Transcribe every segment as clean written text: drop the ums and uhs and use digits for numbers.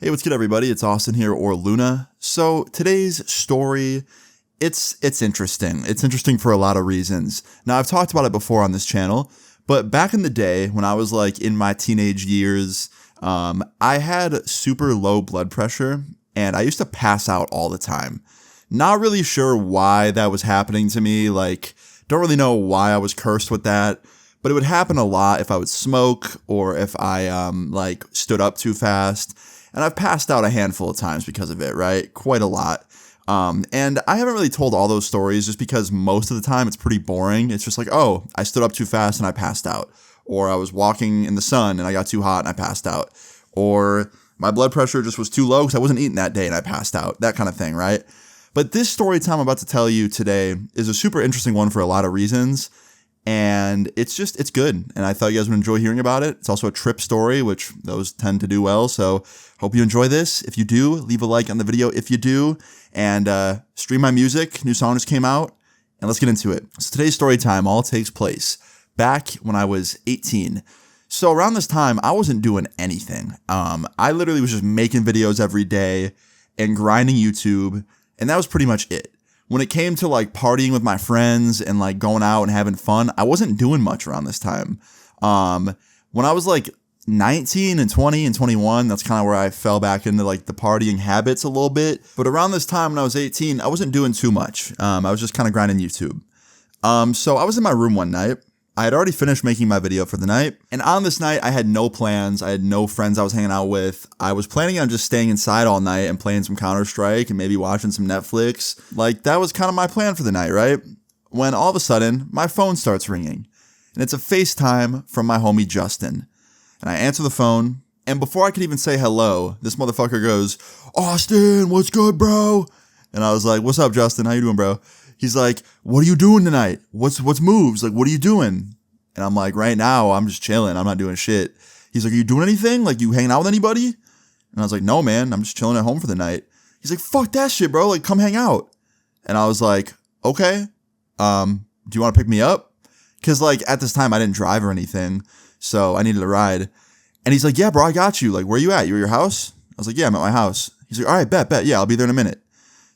Hey, what's good, everybody? It's Austin here, or Luna. So today's story, it's interesting. It's interesting for a lot of reasons. Now, I've talked about it before on this channel, but back in the day when I was like in my teenage years, I had super low blood pressure, and I used to pass out all the time. Not really sure why that was happening to me. Like, don't really know why I was cursed with that. But it would happen a lot if I would smoke or if I like stood up too fast. And I've passed out a handful of times because of it, right? Quite a lot. And I haven't really told all those stories just because most of the time it's pretty boring. It's just like, oh, I stood up too fast and I passed out. Or I was walking in the sun and I got too hot and I passed out. Or my blood pressure just was too low because I wasn't eating that day and I passed out. That kind of thing, right? But this story time I'm about to tell you today is a super interesting one for a lot of reasons. And it's good. And I thought you guys would enjoy hearing about it. It's also a trip story, which those tend to do well. So hope you enjoy this. If you do, leave a like on the video if you do. And stream my music. New song just came out. And let's get into it. So today's story time all takes place back when I was 18. So around this time, I wasn't doing anything. I literally was just making videos every day and grinding YouTube. And that was pretty much it. When it came to like partying with my friends and like going out and having fun, I wasn't doing much around this time. When I was like 19 and 20 and 21, that's kind of where I fell back into like the partying habits a little bit. But around this time when I was 18, I wasn't doing too much. I was just kind of grinding YouTube. So I was in my room one night. I had already finished making my video for the night, and on this night, I had no plans. I had no friends I was hanging out with. I was planning on just staying inside all night and playing some Counter-Strike and maybe watching some Netflix. Like, that was kind of my plan for the night, right? When all of a sudden, my phone starts ringing, and it's a FaceTime from my homie Justin. And I answer the phone, and before I could even say hello, this motherfucker goes, "Austin, what's good, bro?" And I was like, "What's up, Justin? How you doing, bro?" He's like, "What are you doing tonight? What's moves? Like, what are you doing?" And I'm like, "Right now, I'm just chilling. I'm not doing shit." He's like, "Are you doing anything? Like, you hanging out with anybody?" And I was like, "No, man. I'm just chilling at home for the night." He's like, "Fuck that shit, bro. Like, come hang out." And I was like, "Okay. Do you want to pick me up?" Because, like, at this time, I didn't drive or anything, so I needed a ride. And he's like, "Yeah, bro, I got you. Like, where you at? You at your house?" I was like, "Yeah, I'm at my house." He's like, "All right, bet. Yeah, I'll be there in a minute."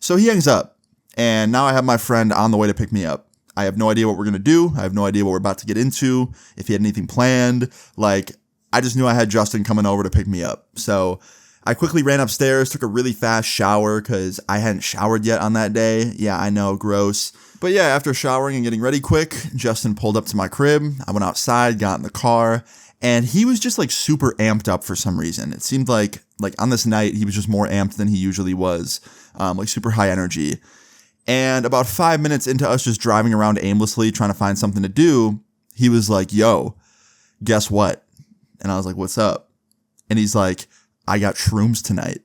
So he hangs up. And now I have my friend on the way to pick me up. I have no idea what we're going to do. I have no idea what we're about to get into, if he had anything planned. Like, I just knew I had Justin coming over to pick me up. So I quickly ran upstairs, took a really fast shower because I hadn't showered yet on that day. Yeah, I know, gross. But yeah, after showering and getting ready quick, Justin pulled up to my crib. I went outside, got in the car, and he was just like super amped up for some reason. It seemed like on this night, he was just more amped than he usually was, like super high energy. And about 5 minutes into us just driving around aimlessly trying to find something to do, he was like, "Yo, guess what?" And I was like, "What's up?" And he's like, "I got shrooms tonight."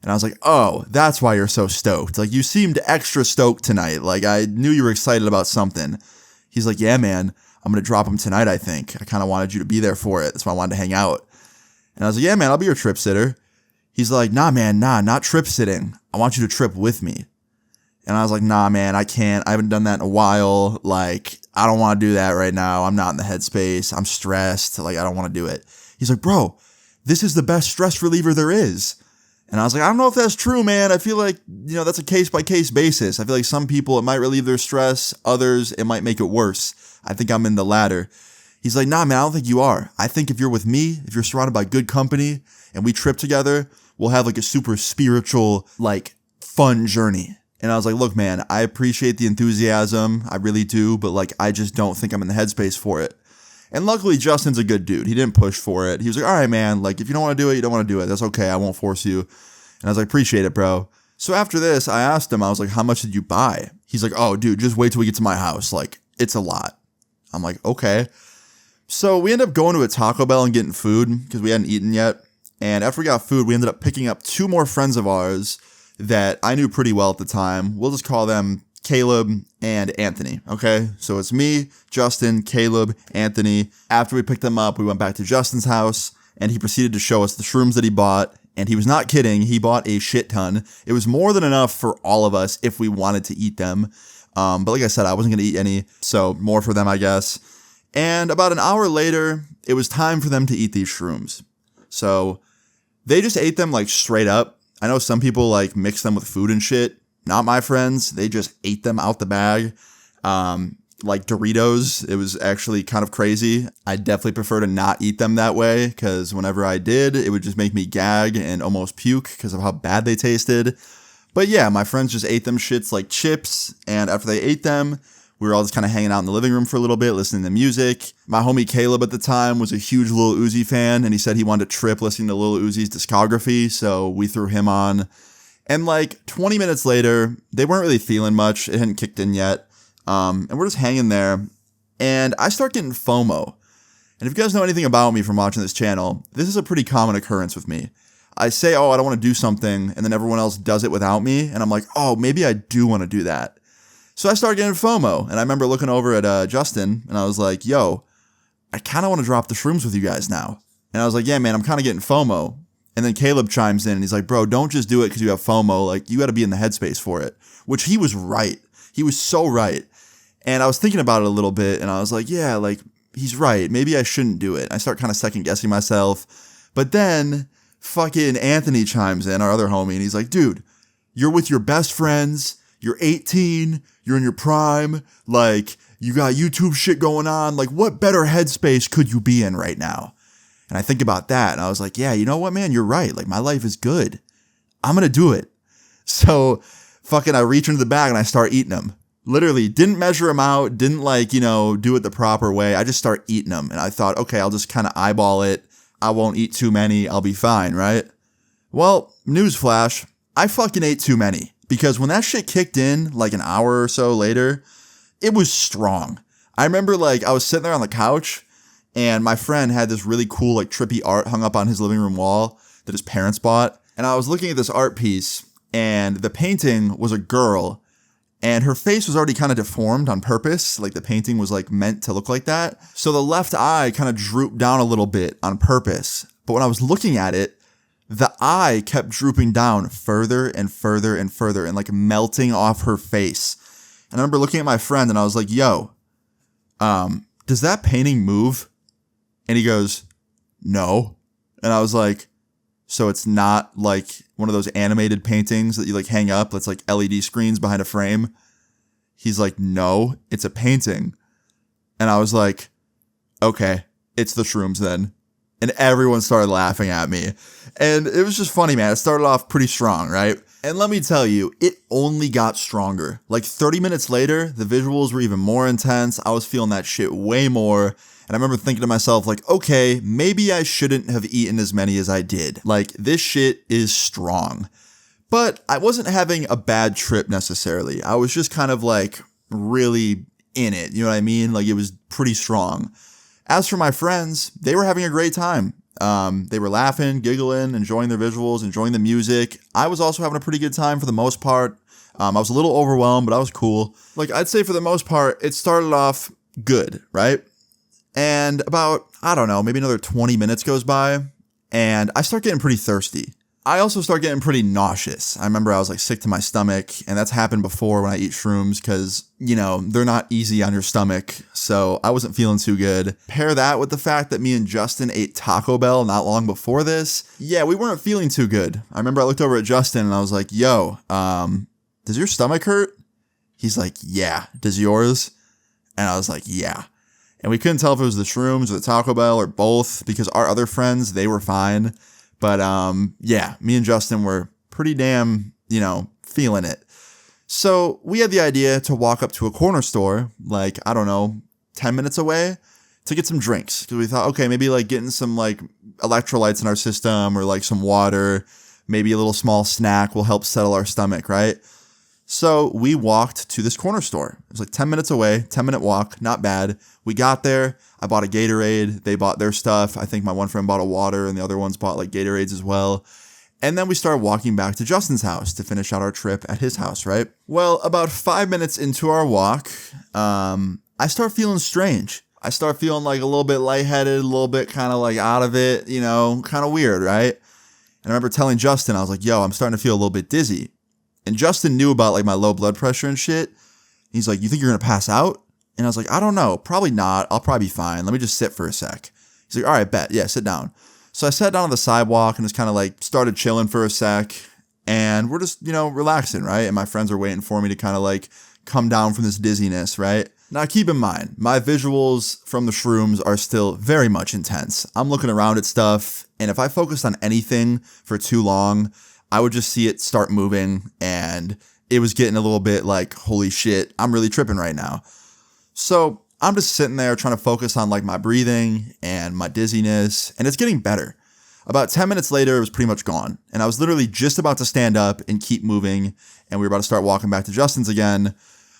And I was like, "Oh, that's why you're so stoked. Like, you seemed extra stoked tonight. Like, I knew you were excited about something." He's like, "Yeah, man, I'm going to drop them tonight, I think. I kind of wanted you to be there for it. That's why I wanted to hang out." And I was like, "Yeah, man, I'll be your trip sitter." He's like, "Nah, man, not trip sitting. I want you to trip with me." And I was like, "Nah, man, I can't. I haven't done that in a while. Like, I don't want to do that right now. I'm not in the headspace. I'm stressed. Like, I don't want to do it." He's like, "Bro, this is the best stress reliever there is." And I was like, "I don't know if that's true, man. I feel like, that's a case-by-case basis. I feel like some people, it might relieve their stress. Others, it might make it worse. I think I'm in the latter." He's like, "Nah, man, I don't think you are. I think if you're with me, if you're surrounded by good company, and we trip together, we'll have like a super spiritual, like, fun journey." And I was like, "Look, man, I appreciate the enthusiasm. I really do. But like, I just don't think I'm in the headspace for it." And luckily, Justin's a good dude. He didn't push for it. He was like, "All right, man, like, if you don't want to do it, you don't want to do it. That's okay. I won't force you." And I was like, "Appreciate it, bro." So after this, I asked him, I was like, "How much did you buy?" He's like, "Oh, dude, just wait till we get to my house. Like, it's a lot." I'm like, "Okay." So we ended up going to a Taco Bell and getting food because we hadn't eaten yet. And after we got food, we ended up picking up two more friends of ours that I knew pretty well at the time. We'll just call them Caleb and Anthony, okay? So it's me, Justin, Caleb, Anthony. After we picked them up, we went back to Justin's house, and he proceeded to show us the shrooms that he bought, and he was not kidding. He bought a shit ton. It was more than enough for all of us if we wanted to eat them. But like I said, I wasn't going to eat any, so more for them, I guess. And about an hour later, it was time for them to eat these shrooms. So They just ate them like straight up. I know some people like mix them with food and shit. Not my friends. They just ate them out the bag. Like Doritos. It was actually kind of crazy. I definitely prefer to not eat them that way because whenever I did, it would just make me gag and almost puke because of how bad they tasted. But yeah, my friends just ate them shits like chips. And after they ate them, we were all just kind of hanging out in the living room for a little bit, listening to music. My homie Caleb at the time was a huge Lil Uzi fan, and he said he wanted to trip listening to Lil Uzi's discography, so we threw him on. And like 20 minutes later, they weren't really feeling much. It hadn't kicked in yet. And we're just hanging there, and I start getting FOMO. And if you guys know anything about me from watching this channel, this is a pretty common occurrence with me. I say, oh, I don't want to do something, and then everyone else does it without me, and I'm like, oh, maybe I do want to do that. So I started getting FOMO, and I remember looking over at Justin, and I was like, yo, I kind of want to drop the shrooms with you guys now. And I was like, yeah, man, I'm kind of getting FOMO. And then Caleb chimes in, and he's like, bro, don't just do it because you have FOMO. Like, you got to be in the headspace for it. Which he was right. He was so right. And I was thinking about it a little bit, and I was like, yeah, like, he's right. Maybe I shouldn't do it. I start kind of second-guessing myself. But then fucking Anthony chimes in, our other homie, and he's like, dude, you're with your best friends. You're 18, you're in your prime, like, you got YouTube shit going on, like, what better headspace could you be in right now? And I think about that, and I was like, yeah, you know what, man, you're right, like, my life is good. I'm gonna do it. So, fucking, I reach into the bag and I start eating them. Literally, didn't measure them out, didn't, like, you know, do it the proper way, I just start eating them, and I thought, okay, I'll just kind of eyeball it, I won't eat too many, I'll be fine, right? Well, newsflash, I fucking ate too many. Because when that shit kicked in, like an hour or so later, it was strong. I remember, like, I was sitting there on the couch, and my friend had this really cool, like, trippy art hung up on his living room wall that his parents bought. And I was looking at this art piece, and the painting was a girl, and her face was already kind of deformed on purpose. Like, the painting was, like, meant to look like that. So the left eye kind of drooped down a little bit on purpose. But when I was looking at it, the eye kept drooping down further and further and further and like melting off her face. And I remember looking at my friend and I was like, yo, does that painting move? And he goes, no. And I was like, so it's not like one of those animated paintings that you like hang up that's like LED screens behind a frame? He's like, no, it's a painting. And I was like, okay, it's the shrooms then. And everyone started laughing at me. And it was just funny, man. It started off pretty strong, right? And let me tell you, it only got stronger. Like 30 minutes later, the visuals were even more intense. I was feeling that shit way more. And I remember thinking to myself, like, okay, maybe I shouldn't have eaten as many as I did. Like, this shit is strong. But I wasn't having a bad trip necessarily. I was just kind of like really in it. You know what I mean? Like, it was pretty strong. As for my friends, they were having a great time. They were laughing, giggling, enjoying their visuals, enjoying the music. I was also having a pretty good time for the most part. I was a little overwhelmed, but I was cool. Like, I'd say for the most part, it started off good, right? And about, I don't know, maybe another 20 minutes goes by, and I start getting pretty thirsty. I also start getting pretty nauseous. I remember I was like sick to my stomach, and that's happened before when I eat shrooms because, you know, they're not easy on your stomach, so I wasn't feeling too good. Pair that with the fact that me and Justin ate Taco Bell not long before this. Yeah, we weren't feeling too good. I remember I looked over at Justin and I was like, yo, does your stomach hurt? He's like, yeah. Does yours? And I was like, yeah. And we couldn't tell if it was the shrooms or the Taco Bell or both because our other friends, they were fine. But, yeah, me and Justin were pretty damn, you know, feeling it. So we had the idea to walk up to a corner store, like, I don't know, 10 minutes away to get some drinks. Because we thought, okay, maybe like getting some like electrolytes in our system or like some water, maybe a little small snack will help settle our stomach, right? So we walked to this corner store. It was like 10 minutes away, 10-minute walk, not bad. We got there. I bought a Gatorade. They bought their stuff. I think my one friend bought a water and the other ones bought like Gatorades as well. And then we started walking back to Justin's house to finish out our trip at his house, right? Well, about 5 minutes into our walk, I start feeling strange. I start feeling like a little bit lightheaded, a little bit kind of like out of it, you know, kind of weird, right? And I remember telling Justin, I was like, yo, I'm starting to feel a little bit dizzy. And Justin knew about like my low blood pressure and shit. He's like, you think you're going to pass out? And I was like, I don't know. Probably not. I'll probably be fine. Let me just sit for a sec. He's like, all right, bet. Yeah, sit down. So I sat down on the sidewalk and just kind of like started chilling for a sec. And we're just, relaxing, right? And my friends are waiting for me to kind of like come down from this dizziness, right? Now keep in mind, my visuals from the shrooms are still very much intense. I'm looking around at stuff, and if I focused on anything for too long, I would just see it start moving, and it was getting a little bit like, holy shit, I'm really tripping right now. So I'm just sitting there trying to focus on like my breathing and my dizziness, and it's getting better. About 10 minutes later, it was pretty much gone, and I was literally just about to stand up and keep moving, and we were about to start walking back to Justin's again,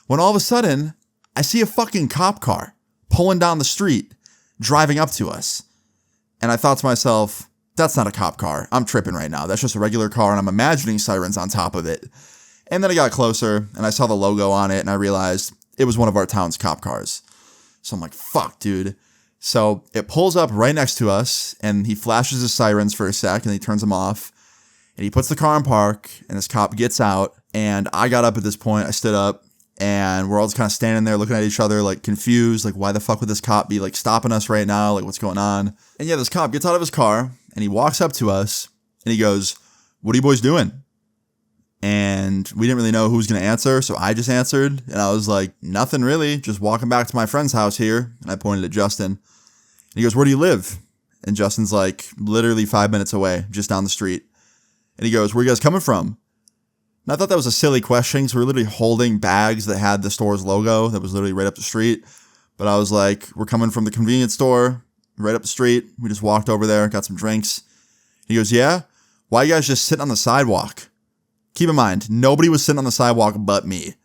when all of a sudden, I see a fucking cop car pulling down the street, driving up to us. And I thought to myself, that's not a cop car. I'm tripping right now. That's just a regular car, and I'm imagining sirens on top of it. And then I got closer, and I saw the logo on it, and I realized it was one of our town's cop cars. So I'm like, fuck, dude. So it pulls up right next to us, and he flashes his sirens for a sec, and he turns them off. And he puts the car in park, and this cop gets out, and I got up at this point. I stood up. And we're all just kind of standing there looking at each other like confused, like why the fuck would this cop be like stopping us right now? Like what's going on? And yeah, this cop gets out of his car and he walks up to us and he goes, "What are you boys doing?" And we didn't really know who was going to answer. So I just answered and I was like, "Nothing really, just walking back to my friend's house here." And I pointed at Justin and he goes, "Where do you live?" And Justin's like literally 5 minutes away, just down the street. And he goes, "Where are you guys coming from?" And I thought that was a silly question because we were literally holding bags that had the store's logo that was literally right up the street. But I was like, "We're coming from the convenience store right up the street." We just walked over there, got some drinks. He goes, "Yeah? Why are you guys just sitting on the sidewalk?" Keep in mind, nobody was sitting on the sidewalk but me.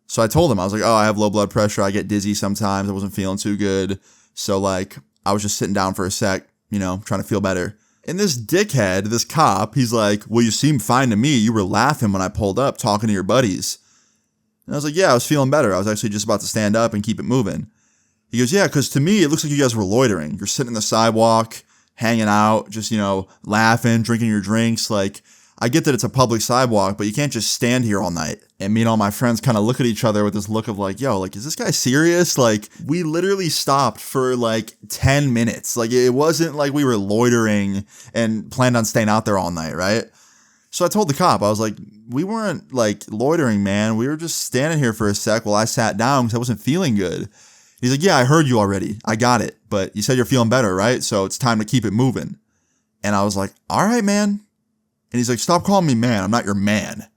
So I told him, I was like, "Oh, I have low blood pressure. I get dizzy sometimes. I wasn't feeling too good. So like, I was just sitting down for a sec, trying to feel better." And this dickhead, this cop, he's like, "Well, you seem fine to me. You were laughing when I pulled up, talking to your buddies." And I was like, "Yeah, I was feeling better. I was actually just about to stand up and keep it moving." He goes, "Yeah, because to me, it looks like you guys were loitering. You're sitting on the sidewalk, hanging out, just, laughing, drinking your drinks. Like, I get that it's a public sidewalk, but you can't just stand here all night." And me and all my friends kind of look at each other with this look of like, yo, like, is this guy serious? Like, we literally stopped for like 10 minutes. Like, it wasn't like we were loitering and planned on staying out there all night, right? So I told the cop, I was like, "We weren't like loitering, man. We were just standing here for a sec while I sat down because I wasn't feeling good." He's like, "Yeah, I heard you already. I got it. But you said you're feeling better, right? So it's time to keep it moving." And I was like, "All right, man." And he's like, "Stop calling me man. I'm not your man."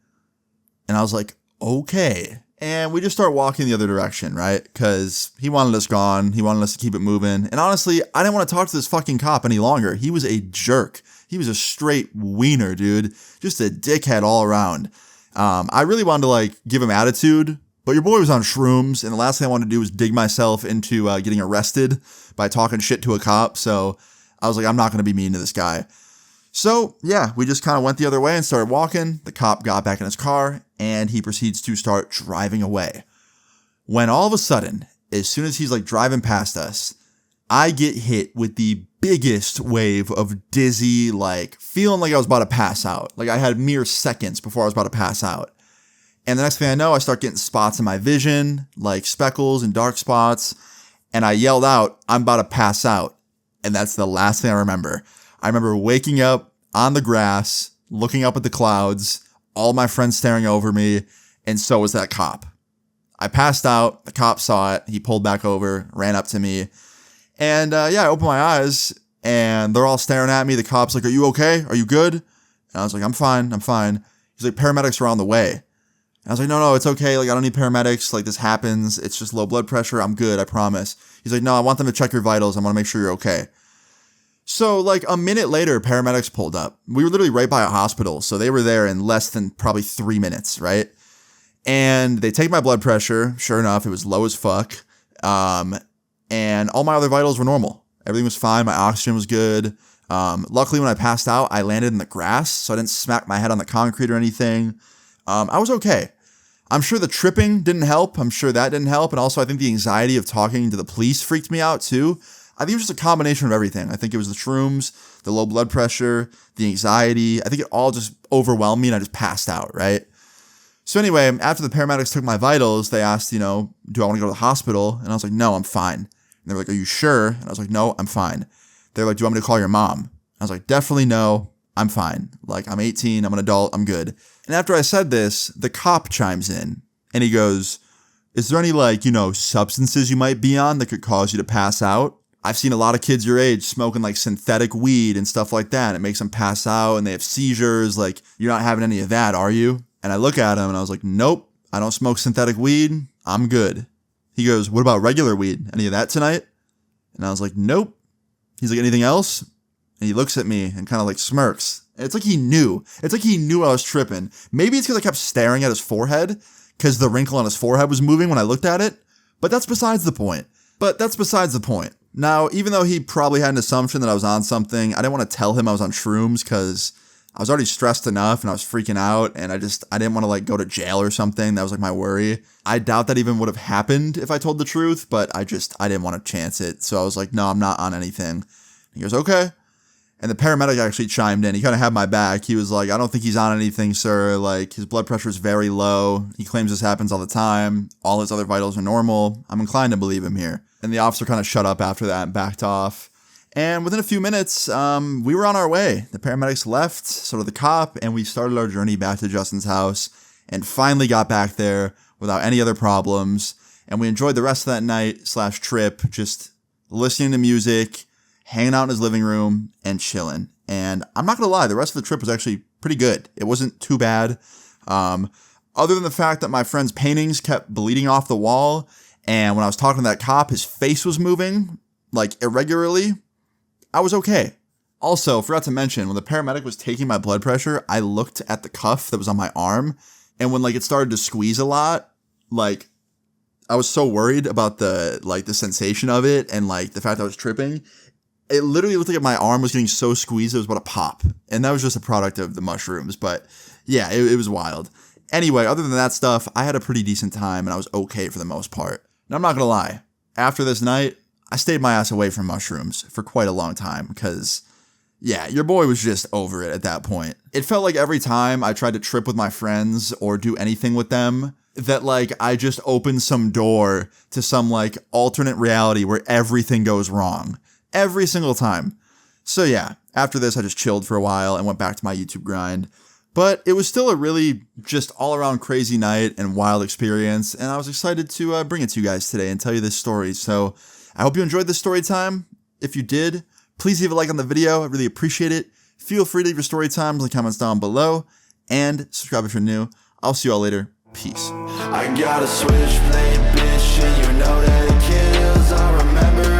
And I was like, "Okay." And we just start walking the other direction, right? Because he wanted us gone. He wanted us to keep it moving. And honestly, I didn't want to talk to this fucking cop any longer. He was a jerk. He was a straight wiener, dude. Just a dickhead all around. I really wanted to like give him attitude, but your boy was on shrooms. And the last thing I wanted to do was dig myself into getting arrested by talking shit to a cop. So I was like, I'm not going to be mean to this guy. So, yeah, we just kind of went the other way and started walking. The cop got back in his car, and he proceeds to start driving away. When all of a sudden, as soon as he's like driving past us, I get hit with the biggest wave of dizzy, like feeling like I was about to pass out. Like I had mere seconds before I was about to pass out. And the next thing I know, I start getting spots in my vision, like speckles and dark spots. And I yelled out, "I'm about to pass out." And that's the last thing I remember. I remember waking up on the grass, looking up at the clouds, all my friends staring over me, and so was that cop. I passed out, the cop saw it, he pulled back over, ran up to me, and I opened my eyes, and they're all staring at me. The cop's like, "Are you okay? Are you good?" And I was like, I'm fine. He's like, "Paramedics are on the way." And I was like, no, it's okay, like I don't need paramedics, like this happens, it's just low blood pressure, I'm good, I promise. He's like, "No, I want them to check your vitals, I want to make sure you're okay." So like a minute later, paramedics pulled up. We were literally right by a hospital. So they were there in less than probably 3 minutes, right? And they take my blood pressure. Sure enough, it was low as fuck. And all my other vitals were normal. Everything was fine. My oxygen was good. Luckily, when I passed out, I landed in the grass. So I didn't smack my head on the concrete or anything. I was okay. I'm sure the tripping didn't help. I'm sure that didn't help. And also, I think the anxiety of talking to the police freaked me out too. I think it was just a combination of everything. I think it was the shrooms, the low blood pressure, the anxiety. I think it all just overwhelmed me and I just passed out, right? So anyway, after the paramedics took my vitals, they asked, do I want to go to the hospital? And I was like, no, I'm fine. And they were like, are you sure? And I was like, no, I'm fine. They're like, do you want me to call your mom? I was like, definitely no, I'm fine. Like, I'm 18, I'm an adult, I'm good. And after I said this, the cop chimes in and he goes, is there any like, substances you might be on that could cause you to pass out? I've seen a lot of kids your age smoking like synthetic weed and stuff like that. It makes them pass out and they have seizures. Like, you're not having any of that, are you? And I look at him and I was like, nope, I don't smoke synthetic weed. I'm good. He goes, what about regular weed? Any of that tonight? And I was like, nope. He's like, anything else? And he looks at me and kind of like smirks. And it's like he knew. It's like he knew I was tripping. Maybe it's because I kept staring at his forehead because the wrinkle on his forehead was moving when I looked at it. But that's besides the point. Now, even though he probably had an assumption that I was on something, I didn't want to tell him I was on shrooms because I was already stressed enough and I was freaking out and I didn't want to like go to jail or something. That was like my worry. I doubt that even would have happened if I told the truth, but I didn't want to chance it. So I was like, no, I'm not on anything. He goes, okay. And the paramedic actually chimed in. He kind of had my back. He was like, I don't think he's on anything, sir. Like, his blood pressure is very low. He claims this happens all the time. All his other vitals are normal. I'm inclined to believe him here. And the officer kind of shut up after that and backed off. And within a few minutes, we were on our way. The paramedics left, so did the cop, and we started our journey back to Justin's house and finally got back there without any other problems. And we enjoyed the rest of that night/trip, just listening to music, hanging out in his living room, and chilling. And I'm not going to lie, the rest of the trip was actually pretty good. It wasn't too bad. Other than the fact that my friend's paintings kept bleeding off the wall, and when I was talking to that cop, his face was moving, like, irregularly, I was okay. Also, forgot to mention, when the paramedic was taking my blood pressure, I looked at the cuff that was on my arm, and when, like, it started to squeeze a lot, like, I was so worried about the sensation of it, and, like, the fact that I was tripping. It literally looked like my arm was getting so squeezed it was about to pop. And that was just a product of the mushrooms. But yeah, it was wild. Anyway, other than that stuff, I had a pretty decent time and I was okay for the most part. Now, I'm not going to lie. After this night, I stayed my ass away from mushrooms for quite a long time because, yeah, your boy was just over it at that point. It felt like every time I tried to trip with my friends or do anything with them, that like I just opened some door to some like alternate reality where everything goes wrong. Every single time. So yeah, after this, I just chilled for a while and went back to my YouTube grind. But it was still a really just all around crazy night and wild experience. And I was excited to bring it to you guys today and tell you this story. So I hope you enjoyed this story time. If you did, please leave a like on the video. I really appreciate it. Feel free to leave your story times in the comments down below. And subscribe if you're new. I'll see you all later. Peace. I got a switchblade bitch and you know that it kills. I remember